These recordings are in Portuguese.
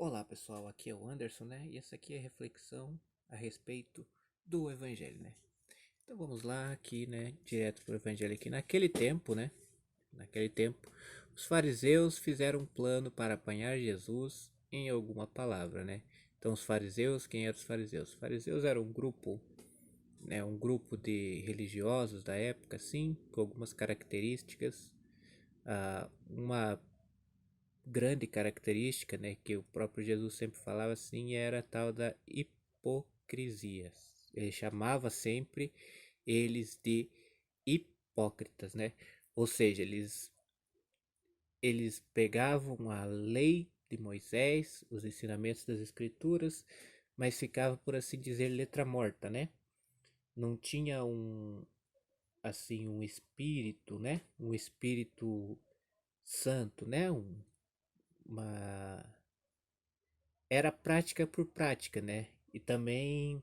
Olá pessoal, aqui é o Anderson, né? E essa aqui é a reflexão a respeito do Evangelho, né? Então vamos lá aqui, né? Direto para o Evangelho aqui. Naquele tempo, né? Naquele tempo, os fariseus fizeram um plano para apanhar Jesus em alguma palavra, né? Então os fariseus, quem eram os fariseus? Os fariseus eram um grupo, né? Um grupo de religiosos da época, sim, com algumas características. Uma grande característica, né, que o próprio Jesus sempre falava assim, era a tal da hipocrisia. Ele chamava sempre eles de hipócritas, né? Ou seja, eles pegavam a lei de Moisés, os ensinamentos das escrituras, mas ficava, por assim dizer, letra morta, né? Não tinha um espírito, né? Um espírito santo, né? Uma era prática por prática, né? E também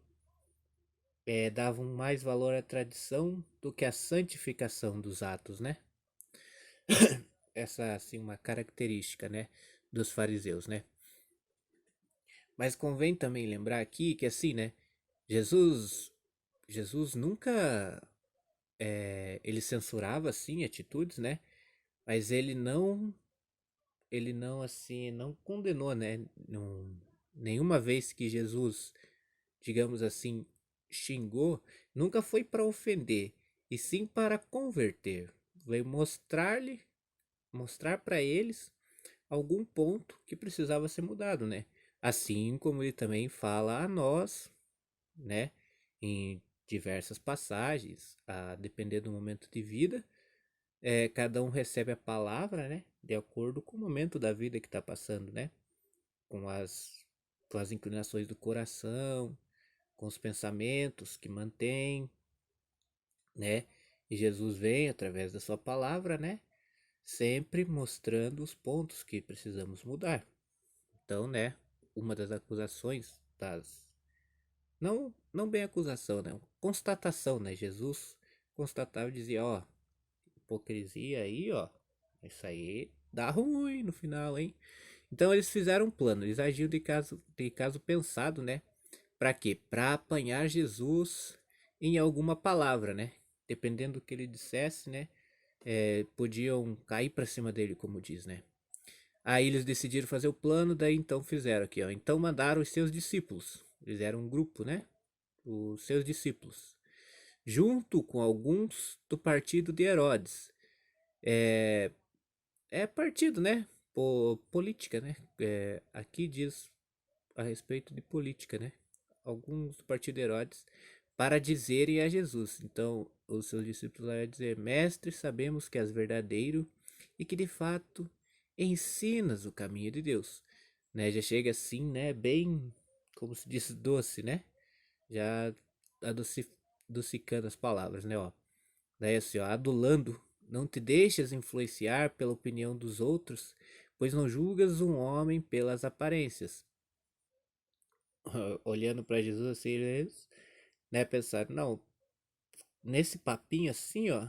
davam mais valor à tradição do que à santificação dos atos, né? Essa assim uma característica, né, dos fariseus, né? Mas convém também lembrar aqui que assim, né, Jesus Jesus nunca ele censurava assim atitudes, né? Mas ele não assim não condenou, né? Nenhuma vez que Jesus, digamos assim, xingou, nunca foi para ofender, e sim para converter. Veio mostrar para eles algum ponto que precisava ser mudado, né? Assim como ele também fala a nós, né? Em diversas passagens, a depender do momento de vida, cada um recebe a palavra, né? De acordo com o momento da vida que está passando, né? Com as inclinações do coração, com os pensamentos que mantém, né? E Jesus vem através da sua palavra, né? Sempre mostrando os pontos que precisamos mudar. Então, né? Uma das acusações não bem acusação, né? Constatação, né? Jesus constatava e dizia, ó, hipocrisia aí, ó. Isso aí dá ruim no final, hein? Então eles fizeram um plano, eles agiam de caso pensado, né? Para quê? Para apanhar Jesus em alguma palavra, né? Dependendo do que ele dissesse, né? Podiam cair para cima dele, como diz, né? Aí eles decidiram fazer o plano, daí então fizeram aqui, ó. Então mandaram os seus discípulos. Eles eram um grupo, né? Os seus discípulos, junto com alguns do partido de Herodes. É partido, né? Política, né? Aqui diz a respeito de política, né? Alguns do partido de Herodes para dizerem a Jesus. Então, os seus discípulos iam dizer: Mestre, sabemos que és verdadeiro e que de fato ensinas o caminho de Deus. Né? Já chega assim, né? Bem, como se diz, doce, né? Já adocicando as palavras, né? Ó. Daí assim, ó, adulando, não te deixes influenciar pela opinião dos outros, pois não julgas um homem pelas aparências. Olhando para Jesus assim, eles, né, pensaram, não, nesse papinho assim, ó,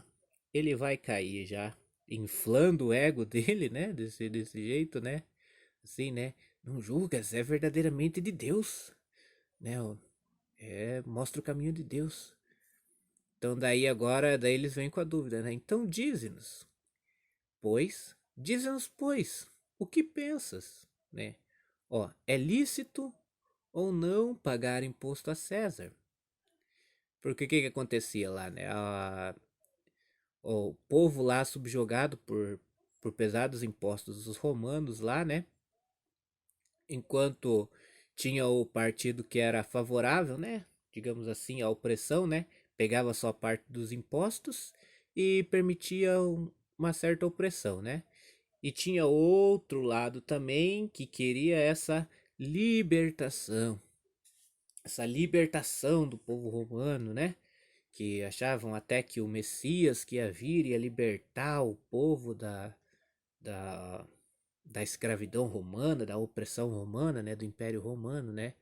ele vai cair já, inflando o ego dele, né, desse jeito, né, assim, né, não julgas, é verdadeiramente de Deus, né, ó, mostra o caminho de Deus. Então daí agora, daí eles vêm com a dúvida, né, então dize-nos, pois, o que pensas, né, ó, é lícito ou não pagar imposto a César? Porque o que que acontecia lá, né? O povo lá subjugado por pesados impostos dos romanos lá, né? Enquanto tinha o partido que era favorável, né? Digamos assim, à opressão, né? Pegava só parte dos impostos e permitia uma certa opressão, né? E tinha outro lado também que queria libertação, essa libertação do povo romano, né? Que achavam até que o Messias que ia vir ia libertar o povo da, da escravidão romana, da opressão romana, né, do Império Romano, né?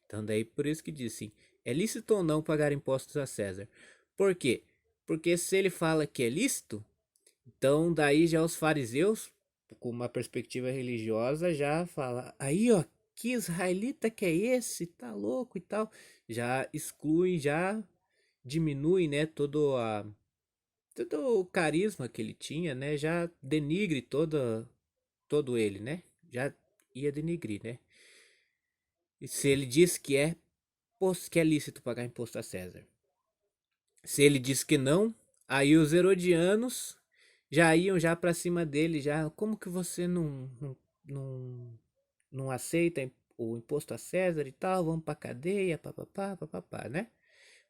Então daí por isso que dizem, é lícito ou não pagar impostos a César? Por quê? Porque se ele fala que é lícito, então daí já os fariseus, com uma perspectiva religiosa, já fala, aí ó, que israelita que é esse? Tá louco e tal. Já exclui, já diminui, né, todo o carisma que ele tinha, né? Já denigre todo ele, né? Já ia denigrir, né? E se ele diz que é lícito pagar imposto a César. Se ele diz que não, aí os herodianos já iam já para cima dele, já, como que você não, não aceita o imposto a César e tal, vamos pra cadeia, papapá, papapá, né?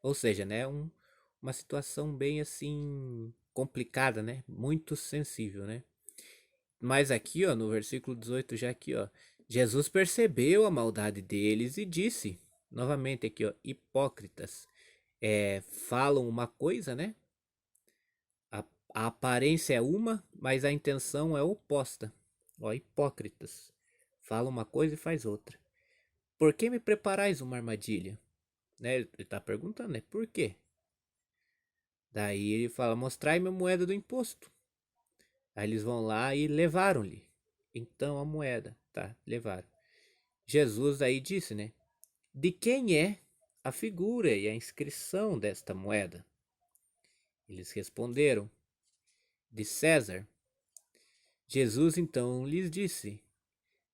Ou seja, né, uma situação bem assim complicada, né? Muito sensível, né? Mas aqui, ó, no versículo 18 já aqui, ó, Jesus percebeu a maldade deles e disse, novamente aqui, ó, hipócritas, falam uma coisa, né? A, a aparência é uma, mas a intenção é oposta. Ó, hipócritas, falam uma coisa e faz outra. Por que me preparais uma armadilha? Né? Ele está perguntando, né? Por quê? Daí ele fala, mostrai-me a moeda do imposto. Aí eles vão lá e levaram-lhe. Então a moeda, tá, levaram. Jesus aí disse, né? De quem é a figura e a inscrição desta moeda? Eles responderam, de César. Jesus então lhes disse,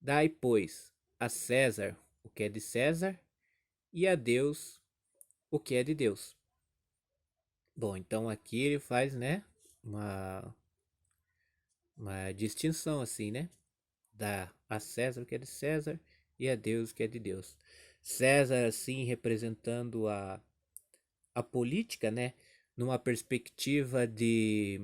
dai, pois, a César o que é de César e a Deus o que é de Deus. Bom, então aqui ele faz, né, uma distinção assim, né? Dá a César o que é de César e a Deus o que é de Deus. César, assim, representando a política, né? Numa perspectiva de.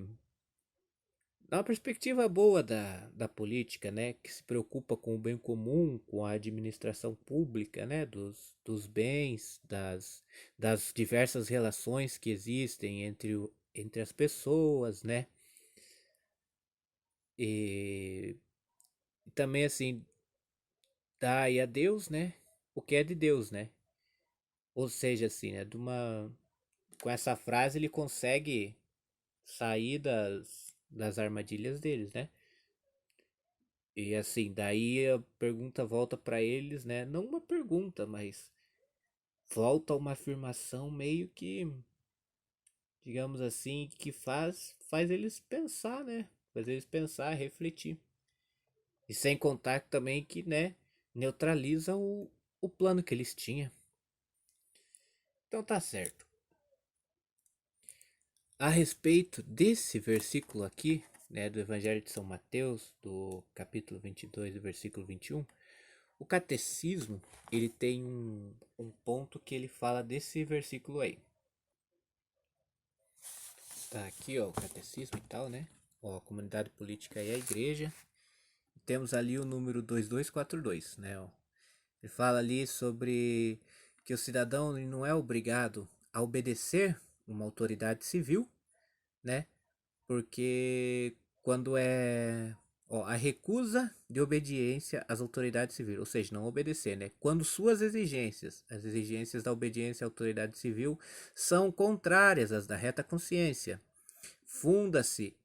Uma perspectiva boa da política, né? Que se preocupa com o bem comum, com a administração pública, né? Dos bens, das diversas relações que existem entre as pessoas, né? E também, assim, dá aí a Deus, né? O que é de Deus, né? Ou seja, assim, né? Com essa frase ele consegue sair das armadilhas deles, né? E assim, daí a pergunta volta para eles, né? Não uma pergunta, mas volta uma afirmação meio que, digamos assim, que faz eles pensar, né? Faz eles pensar, refletir. E sem contar também que, né, neutraliza o plano que eles tinham. Então tá certo. A respeito desse versículo aqui, né, do Evangelho de São Mateus, do capítulo 22, versículo 21, o catecismo, ele tem um ponto que ele fala desse versículo aí. Tá aqui, ó, o catecismo e tal, né? Ó, a comunidade política e a igreja. Temos ali o número 2242, né? Ó. Ele fala ali sobre que o cidadão não é obrigado a obedecer uma autoridade civil, né? Porque quando é, ó, a recusa de obediência às autoridades civis, ou seja, não obedecer, né? Quando suas exigências, as exigências da obediência à autoridade civil, são contrárias às da reta consciência, funda-se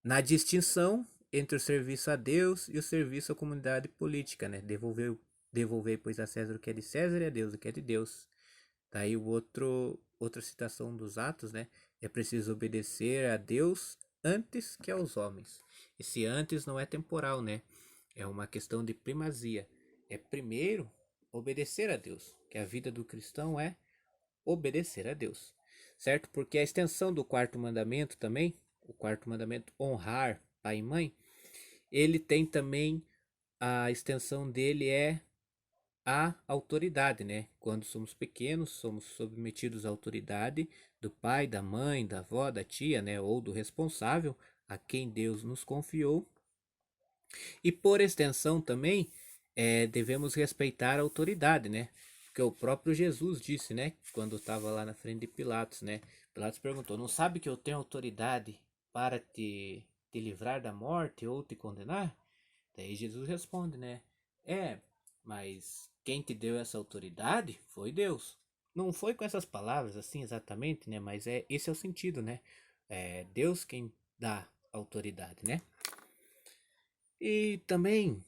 na distinção entre o serviço a Deus e o serviço à comunidade política, né? Devolver, pois, a César o que é de César e a Deus o que é de Deus. Daí outra citação dos Atos, né? É preciso obedecer a Deus antes que aos homens. Esse antes não é temporal, né? É uma questão de primazia. É primeiro obedecer a Deus, que a vida do cristão é obedecer a Deus, certo? Porque a extensão do quarto mandamento também, o quarto mandamento honrar pai e mãe, ele tem também a extensão dele é a autoridade, né? Quando somos pequenos, somos submetidos à autoridade do pai, da mãe, da avó, da tia, né? Ou do responsável a quem Deus nos confiou. E por extensão também, devemos respeitar a autoridade, né? Porque o próprio Jesus disse, né? Quando estava lá na frente de Pilatos, né? Pilatos perguntou: não sabe que eu tenho autoridade para te livrar da morte ou te condenar? Daí Jesus responde, né? Mas quem te deu essa autoridade foi Deus. Não foi com essas palavras assim exatamente, né? Mas esse é o sentido, né? É Deus quem dá autoridade, né? E também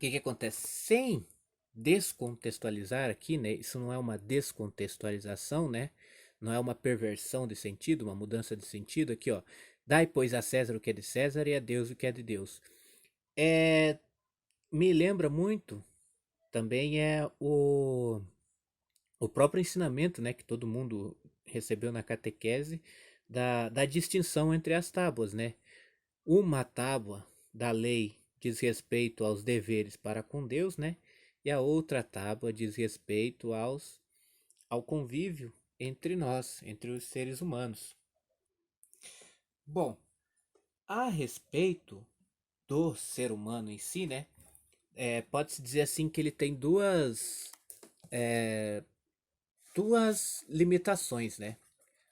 que acontece? Sem descontextualizar aqui, né? Isso não é uma descontextualização, né? Não é uma perversão de sentido, uma mudança de sentido aqui, ó. Dai, pois, a César o que é de César e a Deus o que é de Deus. Me lembra muito também o próprio ensinamento, né, que todo mundo recebeu na catequese da distinção entre as tábuas, né? Uma tábua da lei diz respeito aos deveres para com Deus, né? E a outra tábua diz respeito ao convívio entre nós, entre os seres humanos. Bom, a respeito do ser humano em si, né? Pode-se dizer assim que ele tem duas limitações, né?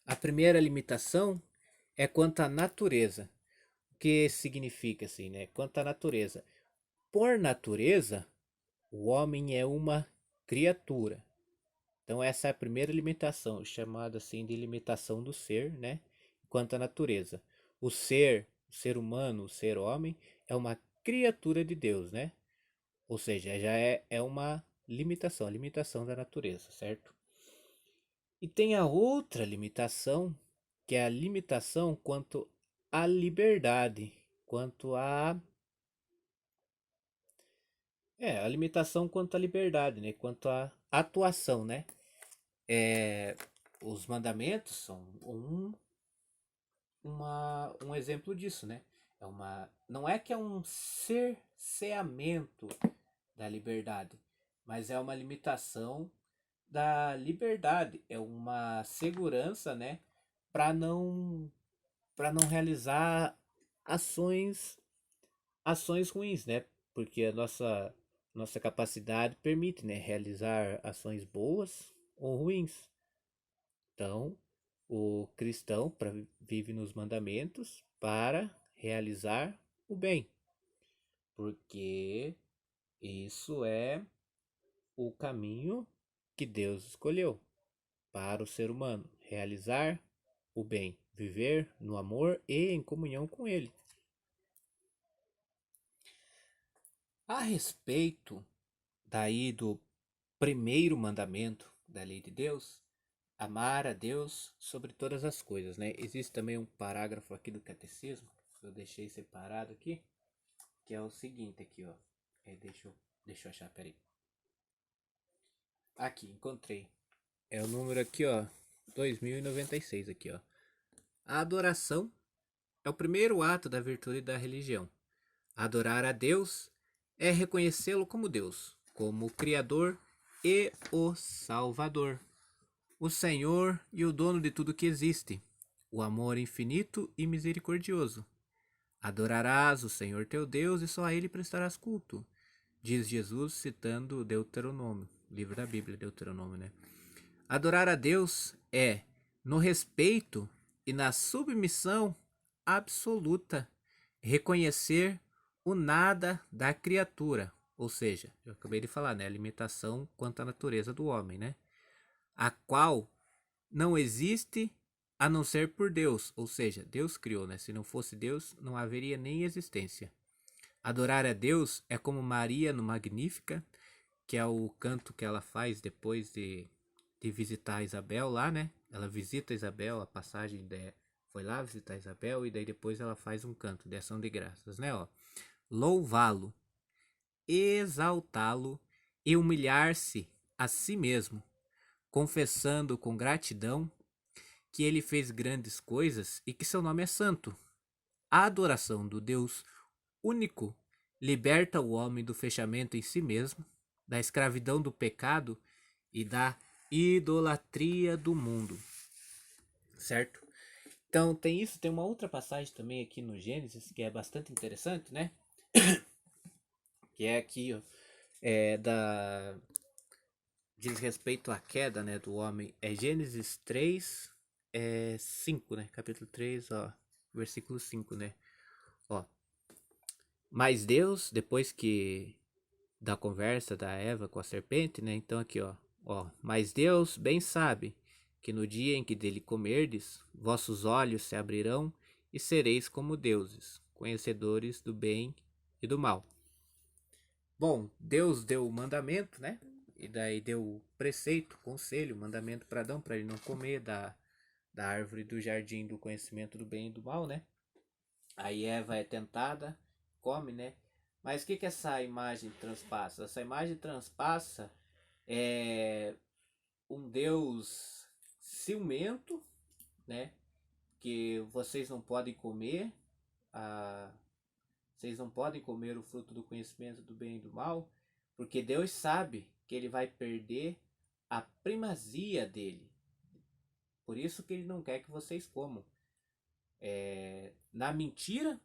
A primeira limitação é quanto à natureza. O que significa assim, né? Quanto à natureza. Por natureza, o homem é uma criatura. Então essa é a primeira limitação, chamada assim de limitação do ser, né? Quanto à natureza. O ser humano, o ser homem, é uma criatura de Deus, né? Ou seja, já é uma limitação, a limitação da natureza, certo? E tem a outra limitação, que é a limitação quanto à liberdade, quanto a limitação quanto à liberdade, né? Quanto à atuação, né? É, os mandamentos são um exemplo disso, né? Não é que é um cerceamento da liberdade, mas é uma limitação da liberdade, é uma segurança, né, para não realizar ações ações ruins, né? Porque a nossa capacidade permite, né, realizar ações boas ou ruins. Então, o cristão vive nos mandamentos para realizar o bem, porque isso é o caminho que Deus escolheu para o ser humano, realizar o bem, viver no amor e em comunhão com Ele. A respeito daí do primeiro mandamento da lei de Deus, amar a Deus sobre todas as coisas, né? Existe também um parágrafo aqui do catecismo, que eu deixei separado aqui, que é o seguinte aqui, ó. Deixa eu achar, peraí. Aqui, encontrei. É o número aqui, ó, 2096 aqui, ó. A adoração é o primeiro ato da virtude da religião. Adorar a Deus é reconhecê-lo como Deus, como o Criador e o Salvador, o Senhor e o dono de tudo que existe, o amor infinito e misericordioso. Adorarás o Senhor teu Deus e só a ele prestarás culto, diz Jesus citando Deuteronômio, livro da Bíblia, Deuteronômio, né? Adorar a Deus é no respeito e na submissão absoluta reconhecer o nada da criatura, ou seja, eu acabei de falar, né, a limitação quanto à natureza do homem, né, a qual não existe a não ser por Deus, ou seja, Deus criou, né? Se não fosse Deus, não haveria nem existência. Adorar a Deus é como Maria no Magnífica, que é o canto que ela faz depois de visitar Isabel lá, né? Ela visita Isabel, a passagem foi lá visitar Isabel e daí depois ela faz um canto de ação de graças, né? Ó, louvá-lo, exaltá-lo e humilhar-se a si mesmo, confessando com gratidão que ele fez grandes coisas e que seu nome é santo. A adoração do Deus único liberta o homem do fechamento em si mesmo, da escravidão do pecado e da idolatria do mundo, certo? Então tem isso, tem uma outra passagem também aqui no Gênesis que é bastante interessante, né? Que é aqui, ó, diz respeito à queda, né, do homem. É Gênesis 3, 5, né? Capítulo 3, ó, versículo 5, né? Ó, mas Deus, depois que da conversa da Eva com a serpente, né? Então aqui, ó, mas Deus bem sabe que no dia em que dele comerdes, vossos olhos se abrirão e sereis como deuses, conhecedores do bem e do mal. Bom, Deus deu o mandamento, né? E daí deu o preceito, conselho, mandamento para Adão, para ele não comer da árvore do jardim do conhecimento do bem e do mal, né? Aí Eva é tentada, come, né? Mas o que essa imagem transpassa? Essa imagem transpassa é um Deus ciumento, né? Que vocês não podem comer, a, vocês não podem comer o fruto do conhecimento do bem e do mal, porque Deus sabe que ele vai perder a primazia dele. Por isso que ele não quer que vocês comam. Na mentira,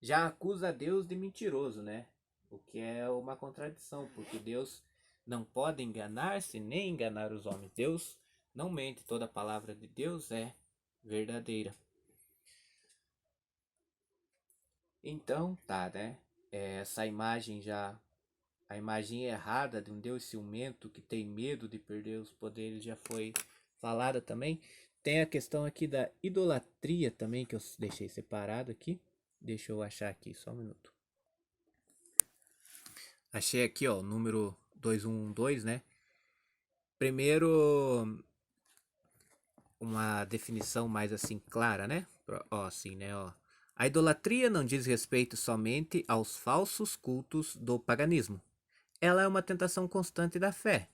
já acusa Deus de mentiroso, né? O que é uma contradição, porque Deus não pode enganar-se nem enganar os homens. Deus não mente, toda a palavra de Deus é verdadeira. Então, tá, né? Essa imagem já. A imagem errada de um Deus ciumento que tem medo de perder os poderes já foi falada também. Tem a questão aqui da idolatria também, que eu deixei separado aqui. Deixa eu achar aqui, só um minuto. Achei aqui, ó, o número 2112, né? Primeiro, uma definição mais assim clara, né? Ó, assim, né, ó. A idolatria não diz respeito somente aos falsos cultos do paganismo. Ela é uma tentação constante da fé.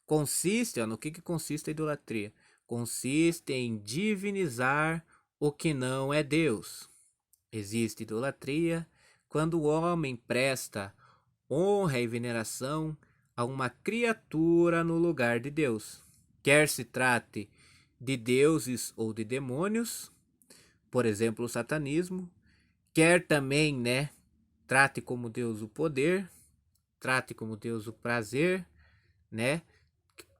Consiste, ó, no que consiste a idolatria? Consiste em divinizar o que não é Deus. Existe idolatria quando o homem presta honra e veneração a uma criatura no lugar de Deus. Quer se trate de deuses ou de demônios, por exemplo, o satanismo, quer também, né, trate como Deus o poder, trate como Deus o prazer, né?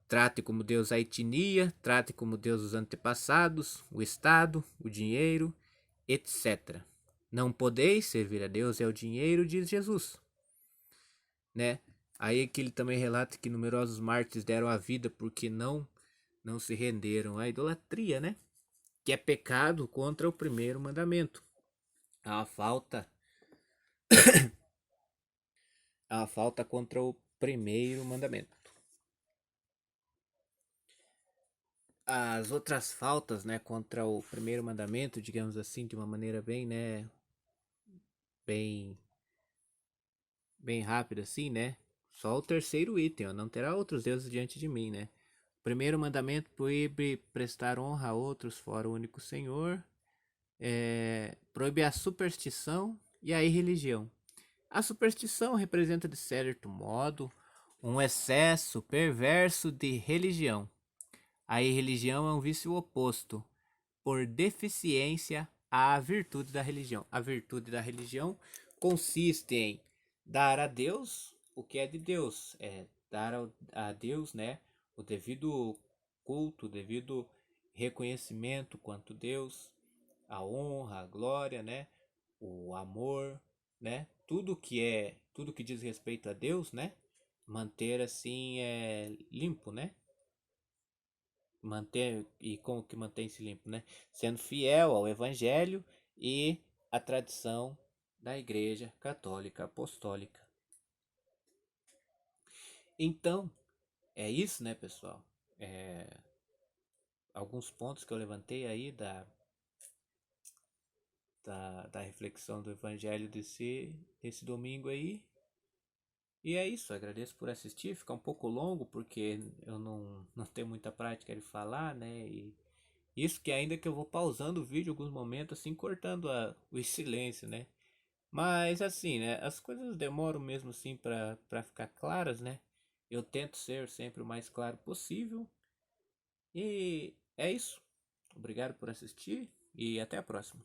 Trate como Deus a etnia, trate como Deus os antepassados, o Estado, o dinheiro, etc. Não podeis servir a Deus e ao dinheiro, diz Jesus, né? Aí que ele também relata que numerosos mártires deram a vida porque não se renderam à idolatria, né? Que é pecado contra o primeiro mandamento. A falta contra o primeiro mandamento. As outras faltas, né, contra o primeiro mandamento, digamos assim, de uma maneira bem, né, bem bem rápida assim, né? Só o terceiro item, ó, não terá outros deuses diante de mim, né? O primeiro mandamento proíbe prestar honra a outros fora o único Senhor, proíbe a superstição e a irreligião. A superstição representa, de certo modo, um excesso perverso de religião. A irreligião é um vício oposto, por deficiência à virtude da religião. A virtude da religião consiste em dar a Deus o que é de Deus, dar a Deus, né, o devido culto, o devido reconhecimento quanto Deus, a honra, a glória, né, o amor, né, tudo que diz respeito a Deus, né, manter assim limpo, né, manter e como que mantém-se limpo, né? Sendo fiel ao evangelho e à tradição da Igreja Católica Apostólica. Então, é isso, né, pessoal? Alguns pontos que eu levantei aí da reflexão do evangelho desse domingo aí. E é isso, agradeço por assistir. Fica um pouco longo porque eu não tenho muita prática de falar, né? E isso que ainda que eu vou pausando o vídeo em alguns momentos, assim, cortando o silêncio, né? Mas assim, né? As coisas demoram mesmo assim para ficar claras, né? Eu tento ser sempre o mais claro possível. E é isso. Obrigado por assistir e até a próxima.